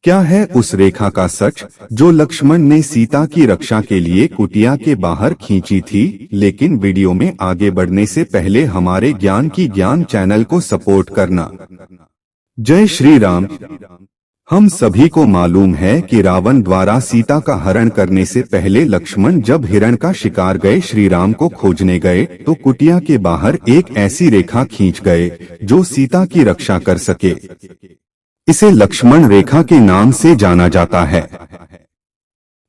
क्या है उस रेखा का सच जो लक्ष्मण ने सीता की रक्षा के लिए कुटिया के बाहर खींची थी? लेकिन वीडियो में आगे बढ़ने से पहले हमारे ज्ञान चैनल को सपोर्ट करना। जय श्री राम। हम सभी को मालूम है कि रावण द्वारा सीता का हरण करने से पहले लक्ष्मण जब हिरण का शिकार गए श्री राम को खोजने गए तो कुटिया के बाहर एक ऐसी रेखा खींच गए जो सीता की रक्षा कर सके। इसे लक्ष्मण रेखा के नाम से जाना जाता है।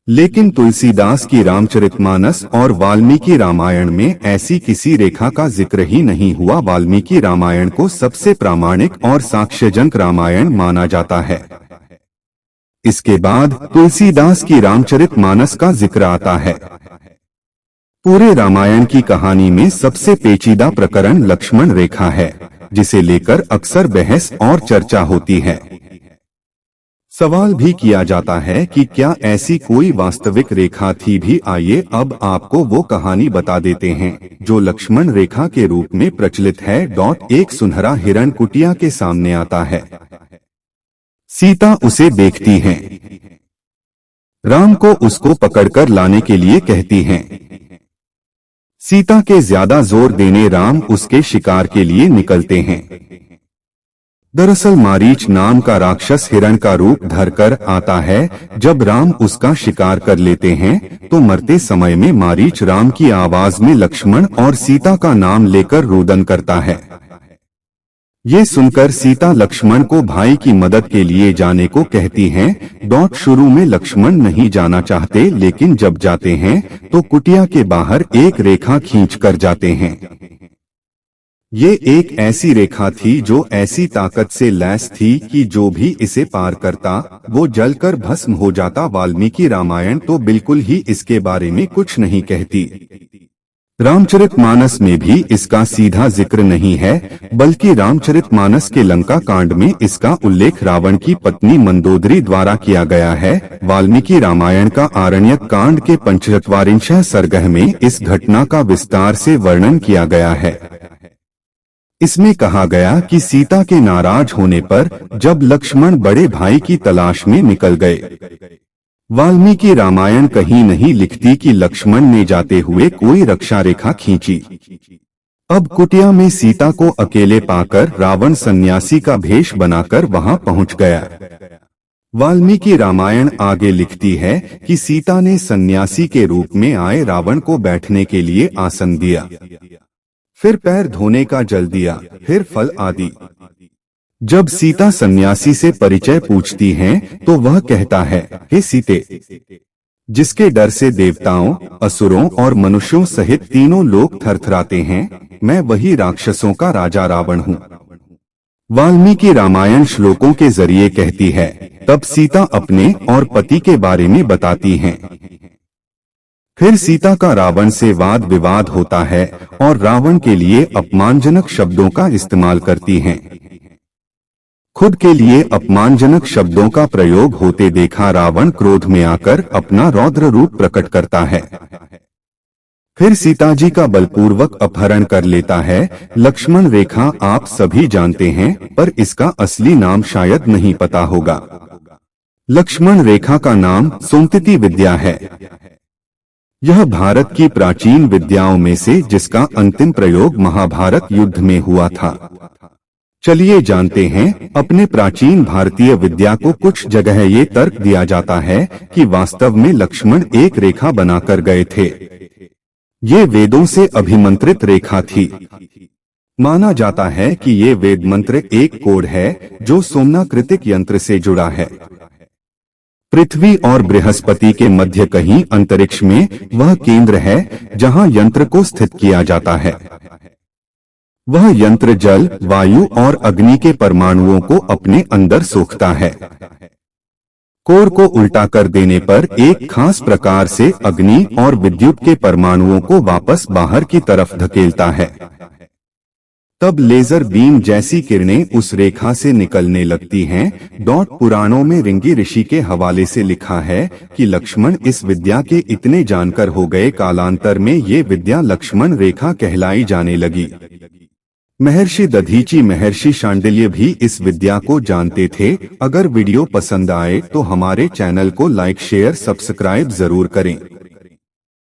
लेकिन तुलसीदास की रामचरितमानस और वाल्मीकि रामायण में ऐसी किसी रेखा का जिक्र ही नहीं हुआ। वाल्मीकि रामायण को सबसे प्रामाणिक और साक्ष्यजनक रामायण माना जाता है। इसके बाद तुलसीदास की रामचरितमानस का जिक्र आता है। पूरे रामायण की कहानी में सबसे पेचीदा प्रकरण लक्ष्मण रेखा है, जिसे लेकर अक्सर बहस और चर्चा होती है। सवाल भी किया जाता है कि क्या ऐसी कोई वास्तविक रेखा थी भी। आइए अब आपको वो कहानी बता देते हैं जो लक्ष्मण रेखा के रूप में प्रचलित है। एक सुनहरा हिरण कुटिया के सामने आता है। सीता उसे देखती हैं। राम को उसको पकड़कर लाने के लिए कहती हैं। सीता के ज्यादा जोर देने राम उसके शिकार के लिए निकलते हैं। दरअसल मारीच नाम का राक्षस हिरण का रूप धरकर आता है। जब राम उसका शिकार कर लेते हैं तो मरते समय में मारीच राम की आवाज में लक्ष्मण और सीता का नाम लेकर रुदन करता है। ये सुनकर सीता लक्ष्मण को भाई की मदद के लिए जाने को कहती हैं। शुरू में लक्ष्मण नहीं जाना चाहते, लेकिन जब जाते हैं तो कुटिया के बाहर एक रेखा खींच कर जाते हैं। ये एक ऐसी रेखा थी जो ऐसी ताकत से लैस थी कि जो भी इसे पार करता वो जलकर भस्म हो जाता। वाल्मीकि रामायण तो बिल्कुल ही इसके बारे में कुछ नहीं कहती। रामचरितमानस में भी इसका सीधा जिक्र नहीं है, बल्कि रामचरितमानस के लंका कांड में इसका उल्लेख रावण की पत्नी मंदोदरी द्वारा किया गया है। वाल्मीकि रामायण का आरण्यक कांड के 45वें सर्ग में इस घटना का विस्तार से वर्णन किया गया है। इसमें कहा गया कि सीता के नाराज होने पर जब लक्ष्मण बड़े भाई की तलाश में निकल गए। वाल्मीकि रामायण कहीं नहीं लिखती कि लक्ष्मण ने जाते हुए कोई रक्षा रेखा खींची। अब कुटिया में सीता को अकेले पाकर रावण सन्यासी का भेष बनाकर वहां पहुंच गया। वाल्मीकि रामायण आगे लिखती है कि सीता ने सन्यासी के रूप में आए रावण को बैठने के लिए आसन दिया, फिर पैर धोने का जल दिया, फिर फल आदि। जब सीता सन्यासी से परिचय पूछती हैं तो वह कहता है, हे सीते, जिसके डर से देवताओं, असुरों और मनुष्यों सहित तीनों लोग थरथराते हैं, मैं वही राक्षसों का राजा रावण हूँ। वाल्मीकि रामायण श्लोकों के जरिए कहती है। तब सीता अपने और पति के बारे में बताती हैं। फिर सीता का रावण से वाद विवाद होता है और रावण के लिए अपमानजनक शब्दों का इस्तेमाल करती हैं। खुद के लिए अपमानजनक शब्दों का प्रयोग होते देखा रावण क्रोध में आकर अपना रौद्र रूप प्रकट करता है। फिर सीता जी का बलपूर्वक अपहरण कर लेता है। लक्ष्मण रेखा आप सभी जानते हैं, पर इसका असली नाम शायद नहीं पता होगा। लक्ष्मण रेखा का नाम सोमतिति विद्या है। यह भारत की प्राचीन विद्याओं में से जिसका अंतिम प्रयोग महाभारत युद्ध में हुआ था। चलिए जानते हैं। अपने प्राचीन भारतीय विद्या को कुछ जगह ये तर्क दिया जाता है कि वास्तव में लक्ष्मण एक रेखा बनाकर गए थे। ये वेदों से अभिमंत्रित रेखा थी। माना जाता है कि ये वेद मंत्र एक कोड है जो सोमनाकृतिक यंत्र से जुड़ा है। पृथ्वी और बृहस्पति के मध्य कहीं अंतरिक्ष में वह केंद्र है जहां यंत्र को स्थित किया जाता है। वह यंत्र जल, वायु और अग्नि के परमाणुओं को अपने अंदर सोखता है। कोर को उल्टा कर देने पर एक खास प्रकार से अग्नि और विद्युत के परमाणुओं को वापस बाहर की तरफ धकेलता है। तब लेजर बीम जैसी किरणें उस रेखा से निकलने लगती हैं। पुराणों में ऋंगी ऋषि के हवाले से लिखा है कि लक्ष्मण इस विद्या के इतने जानकर हो गए, कालांतर में ये विद्या लक्ष्मण रेखा कहलाई जाने लगी। महर्षि दधीची महर्षि शांडिल्य भी इस विद्या को जानते थे। अगर वीडियो पसंद आए तो हमारे चैनल को लाइक शेयर सब्सक्राइब जरूर करें।